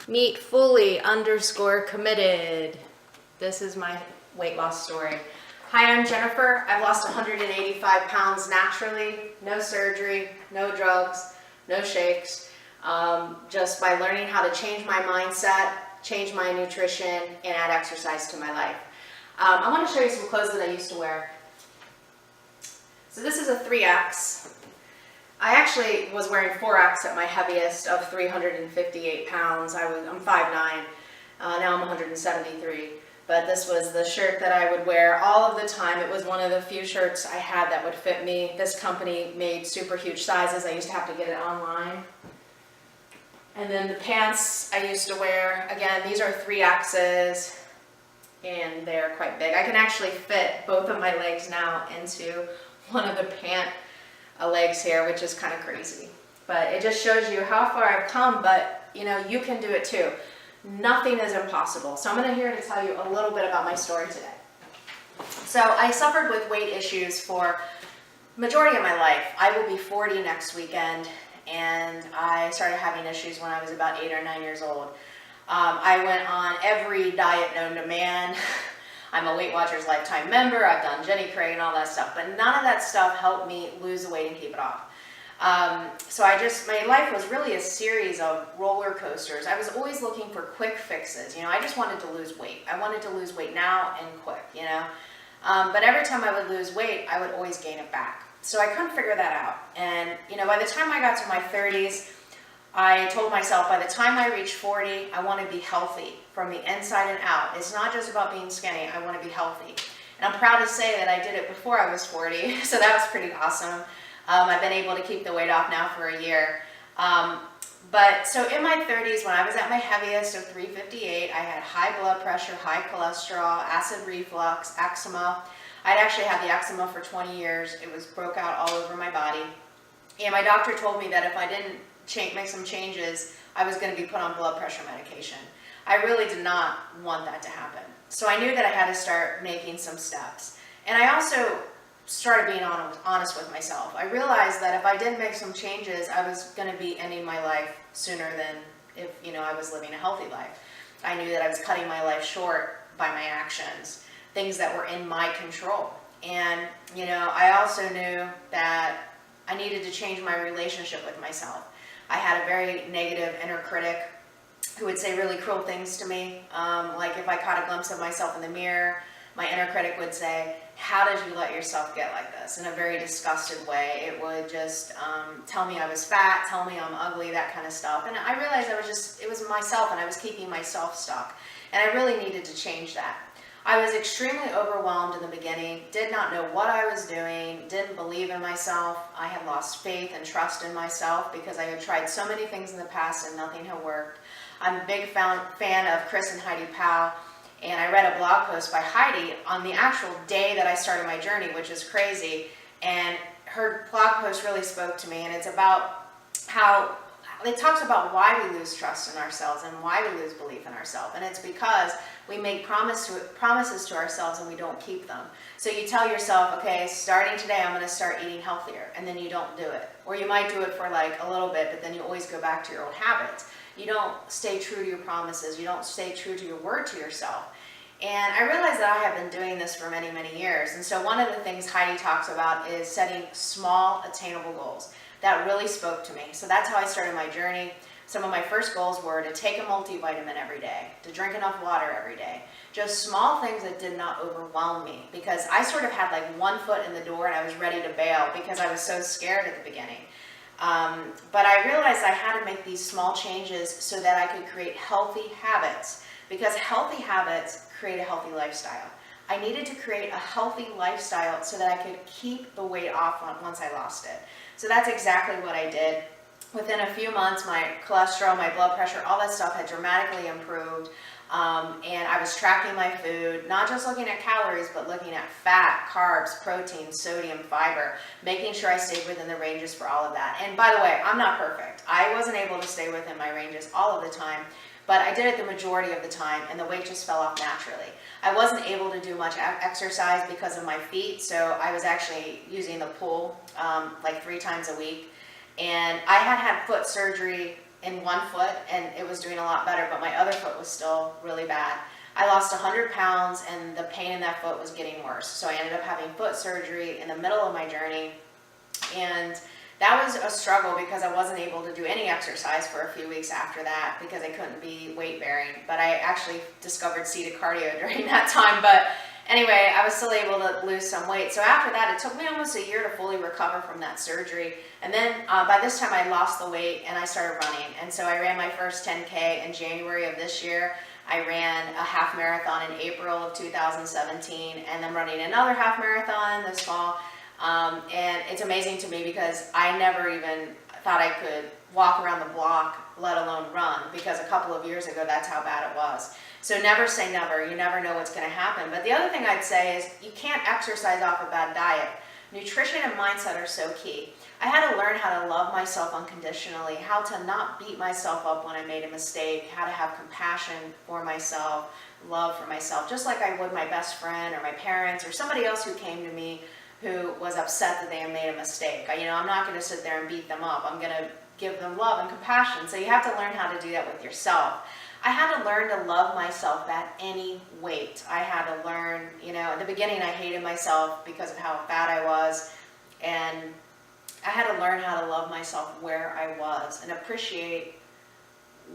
Meet fully _ committed. This is my weight loss story. Hi, I'm Jennifer. I've lost 185 pounds naturally, no surgery, no drugs, no shakes, just by learning how to change my mindset, change my nutrition, and add exercise to my life. I want to show you some clothes that I used to wear. So this is a 3X. I actually was wearing 4X at my heaviest of 358 pounds. I'm 5'9". Now I'm 173. But this was the shirt that I would wear all of the time. It was one of the few shirts I had that would fit me. This company made super huge sizes. I used to have to get it online. And then the pants I used to wear, again, these are 3X's, and they're quite big. I can actually fit both of my legs now into one of the pant legs here, which is kind of crazy. But it just shows you how far I've come, but you know, you can do it too. Nothing is impossible. So I'm here to tell you a little bit about my story today. So I suffered with weight issues for majority of my life. I will be 40 next weekend, and I started having issues when I was about 8 or 9 years old. I went on every diet known to man. I'm a Weight Watchers Lifetime member. I've done Jenny Craig and all that stuff, but none of that stuff helped me lose the weight and keep it off. So my life was really a series of roller coasters. I was always looking for quick fixes. You know, I just wanted to lose weight. I wanted to lose weight now and quick, you know. But every time I would lose weight, I would always gain it back. So I couldn't figure that out. And, you know, by the time I got to my 30s, I told myself by the time I reach 40, I want to be healthy from the inside and out. It's not just about being skinny. I want to be healthy. And I'm proud to say that I did it before I was 40, so that was pretty awesome. I've been able to keep the weight off now for a year. But so in my 30s, when I was at my heaviest of 358, I had high blood pressure, high cholesterol, acid reflux, eczema. I'd actually had the eczema for 20 years. It broke out all over my body. And my doctor told me that if I didn't make some changes, I was going to be put on blood pressure medication. I really did not want that to happen. So I knew that I had to start making some steps. And I also started being honest with myself. I realized that if I didn't make some changes, I was going to be ending my life sooner than if, you know, I was living a healthy life. I knew that I was cutting my life short by my actions, things that were in my control. And, you know, I also knew that I needed to change my relationship with myself. I had a very negative inner critic who would say really cruel things to me. Like if I caught a glimpse of myself in the mirror, my inner critic would say, "How did you let yourself get like this?" in a very disgusted way. It would just tell me I was fat, tell me I'm ugly, that kind of stuff. And I realized it was myself, and I was keeping myself stuck. And I really needed to change that. I was extremely overwhelmed in the beginning, did not know what I was doing, didn't believe in myself. I had lost faith and trust in myself because I had tried so many things in the past and nothing had worked. I'm a big fan of Chris and Heidi Powell, and I read a blog post by Heidi on the actual day that I started my journey, which is crazy. And her blog post really spoke to me, and it's about how it talks about why we lose trust in ourselves and why we lose belief in ourselves. And it's because we make promises to ourselves and we don't keep them. So you tell yourself, okay, starting today, I'm going to start eating healthier, and then you don't do it. Or you might do it for like a little bit, but then you always go back to your old habits. You don't stay true to your promises. You don't stay true to your word to yourself. And I realized that I have been doing this for many, many years. And so one of the things Heidi talks about is setting small, attainable goals. That really spoke to me. So that's how I started my journey. Some of my first goals were to take a multivitamin every day, to drink enough water every day. Just small things that did not overwhelm me, because I sort of had like one foot in the door and I was ready to bail because I was so scared at the beginning. But I realized I had to make these small changes so that I could create healthy habits, because healthy habits create a healthy lifestyle. I needed to create a healthy lifestyle so that I could keep the weight off once I lost it. So that's exactly what I did. Within a few months, my cholesterol, my blood pressure, all that stuff had dramatically improved. And I was tracking my food, not just looking at calories, but looking at fat, carbs, protein, sodium, fiber, making sure I stayed within the ranges for all of that. And by the way, I'm not perfect. I wasn't able to stay within my ranges all of the time, but I did it the majority of the time, and the weight just fell off naturally. I wasn't able to do much exercise because of my feet, so I was actually using the pool like 3 times a week. And I had foot surgery in one foot, and it was doing a lot better, but my other foot was still really bad. I lost 100 pounds, and the pain in that foot was getting worse. So I ended up having foot surgery in the middle of my journey, and that was a struggle because I wasn't able to do any exercise for a few weeks after that because I couldn't be weight bearing. But I actually discovered seated cardio during that time. But anyway, I was still able to lose some weight. So after that, it took me almost a year to fully recover from that surgery. And then by this time, I lost the weight and I started running. And so I ran my first 10K in January of this year. I ran a half marathon in April of 2017, and I'm running another half marathon this fall. And it's amazing to me because I never even thought I could walk around the block, let alone run, because a couple of years ago, that's how bad it was. So never say never. You never know what's going to happen. But the other thing I'd say is you can't exercise off a bad diet. Nutrition and mindset are so key. I had to learn how to love myself unconditionally, how to not beat myself up when I made a mistake, how to have compassion for myself, love for myself, just like I would my best friend or my parents or somebody else who came to me who was upset that they had made a mistake. I'm not going to sit there and beat them up. I'm going to give them love and compassion. So you have to learn how to do that with yourself. I had to learn to love myself at any weight. I had to learn, in the beginning I hated myself because of how fat I was, and I had to learn how to love myself where I was and appreciate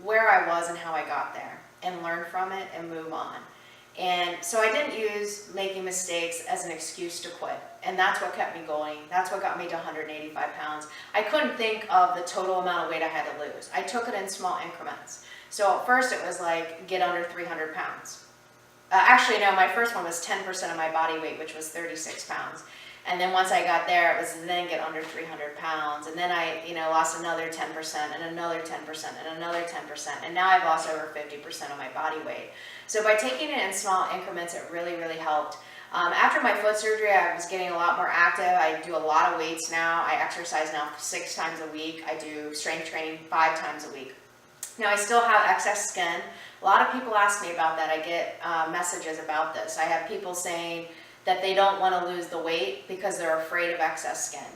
where I was and how I got there and learn from it and move on. And so I didn't use making mistakes as an excuse to quit. And that's what kept me going. That's what got me to 185 pounds. I couldn't think of the total amount of weight I had to lose. I took it in small increments. So at first it was like, get under 300 pounds. Actually, no, my first one was 10% of my body weight, which was 36 pounds. And then once I got there, it was then get under 300 pounds. And then I, lost another 10% and another 10% and another 10%. And now I've lost over 50% of my body weight. So by taking it in small increments, it really, really helped. After my foot surgery, I was getting a lot more active. I do a lot of weights now. I exercise now 6 times a week. I do strength training 5 times a week. Now I still have excess skin. A lot of people ask me about that. I get messages about this. I have people saying that they don't want to lose the weight because they're afraid of excess skin.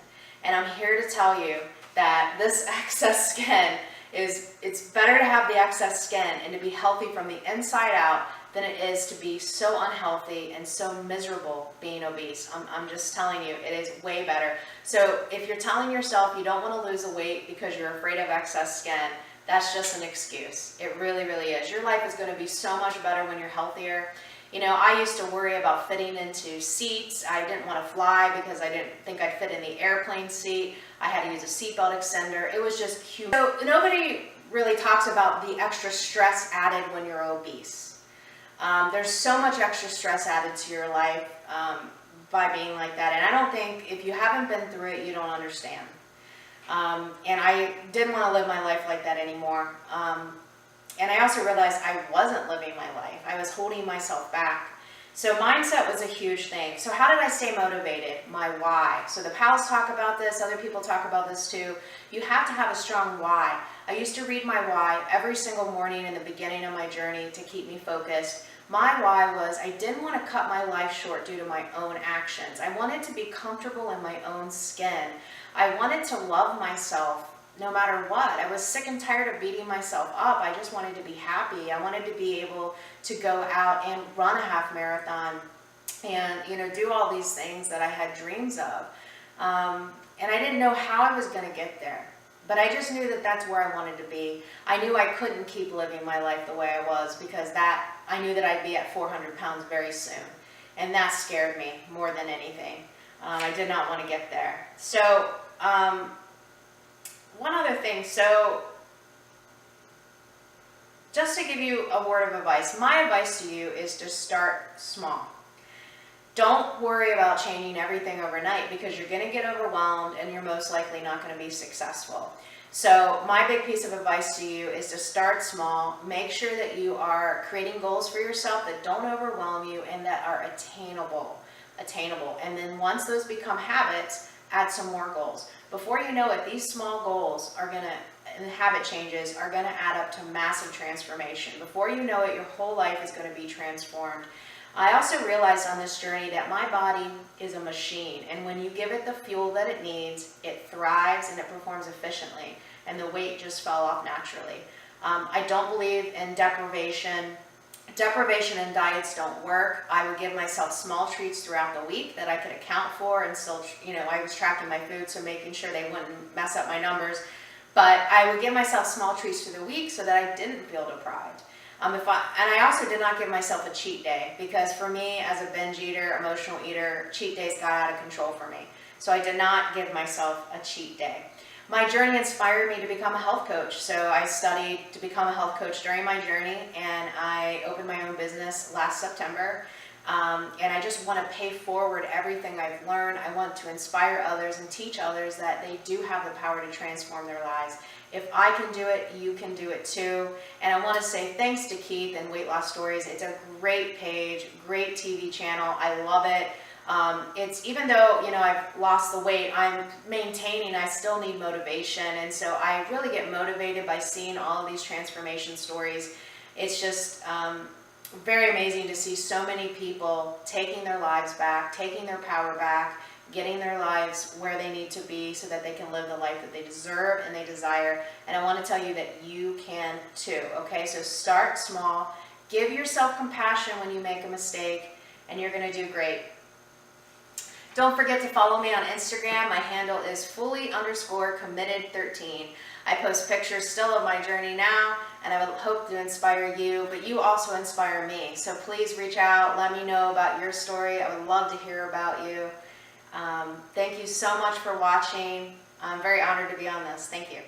And I'm here to tell you that this excess skin it's better to have the excess skin and to be healthy from the inside out than it is to be so unhealthy and so miserable being obese. I'm just telling you, it is way better. So if you're telling yourself you don't want to lose the weight because you're afraid of excess skin, that's just an excuse. It really, really is. Your life is going to be so much better when you're healthier. I used to worry about fitting into seats. I didn't want to fly because I didn't think I'd fit in the airplane seat. I had to use a seatbelt extender. It was just huge. So nobody really talks about the extra stress added when you're obese. There's so much extra stress added to your life by being like that. And I don't think if you haven't been through it, you don't understand. And I didn't want to live my life like that anymore. And I also realized I wasn't living my life. I was holding myself back. So mindset was a huge thing. So how did I stay motivated? My why. So the pals talk about this. Other people talk about this too. You have to have a strong why. I used to read my why every single morning in the beginning of my journey to keep me focused. My why was I didn't want to cut my life short due to my own actions. I wanted to be comfortable in my own skin. I wanted to love myself no matter what. I was sick and tired of beating myself up. I just wanted to be happy. I wanted to be able to go out and run a half marathon and, do all these things that I had dreams of. And I didn't know how I was going to get there. But I just knew that that's where I wanted to be. I knew I couldn't keep living my life the way I was because I knew that I'd be at 400 pounds very soon. And that scared me more than anything. I did not want to get there. So, one other thing, so just to give you a word of advice, my advice to you is to start small. Don't worry about changing everything overnight because you're going to get overwhelmed and you're most likely not going to be successful. So my big piece of advice to you is to start small. Make sure that you are creating goals for yourself that don't overwhelm you and that are attainable. And then once those become habits, add some more goals. Before you know it, these small goals and habit changes are going to add up to massive transformation. Before you know it, your whole life is going to be transformed. I also realized on this journey that my body is a machine, and when you give it the fuel that it needs, it thrives and it performs efficiently, and the weight just fell off naturally. I don't believe in deprivation. Deprivation and diets don't work. I would give myself small treats throughout the week that I could account for, and still, I was tracking my food, so making sure they wouldn't mess up my numbers. But I would give myself small treats through the week so that I didn't feel deprived. And I also did not give myself a cheat day, because for me, as a binge eater, emotional eater, cheat days got out of control for me. So I did not give myself a cheat day. My journey inspired me to become a health coach. So I studied to become a health coach during my journey, and I opened my own business last September. And I just want to pay forward everything I've learned. I want to inspire others and teach others that they do have the power to transform their lives. If I can do it, you can do it too. And I want to say thanks to Keith and Weight Loss Stories. It's a great page, great TV channel. I love it. It's, even though, I've lost the weight, I'm maintaining, I still need motivation. And so I really get motivated by seeing all of these transformation stories. It's just very amazing to see so many people taking their lives back, taking their power back, getting their lives where they need to be so that they can live the life that they deserve and they desire. And I want to tell you that you can too, okay? So start small, give yourself compassion when you make a mistake, and you're going to do great. Don't forget to follow me on Instagram. My handle is fully_committed13. I post pictures still of my journey now, and I would hope to inspire you, but you also inspire me. So please reach out, let me know about your story. I would love to hear about you. Thank you so much for watching. I'm very honored to be on this. Thank you.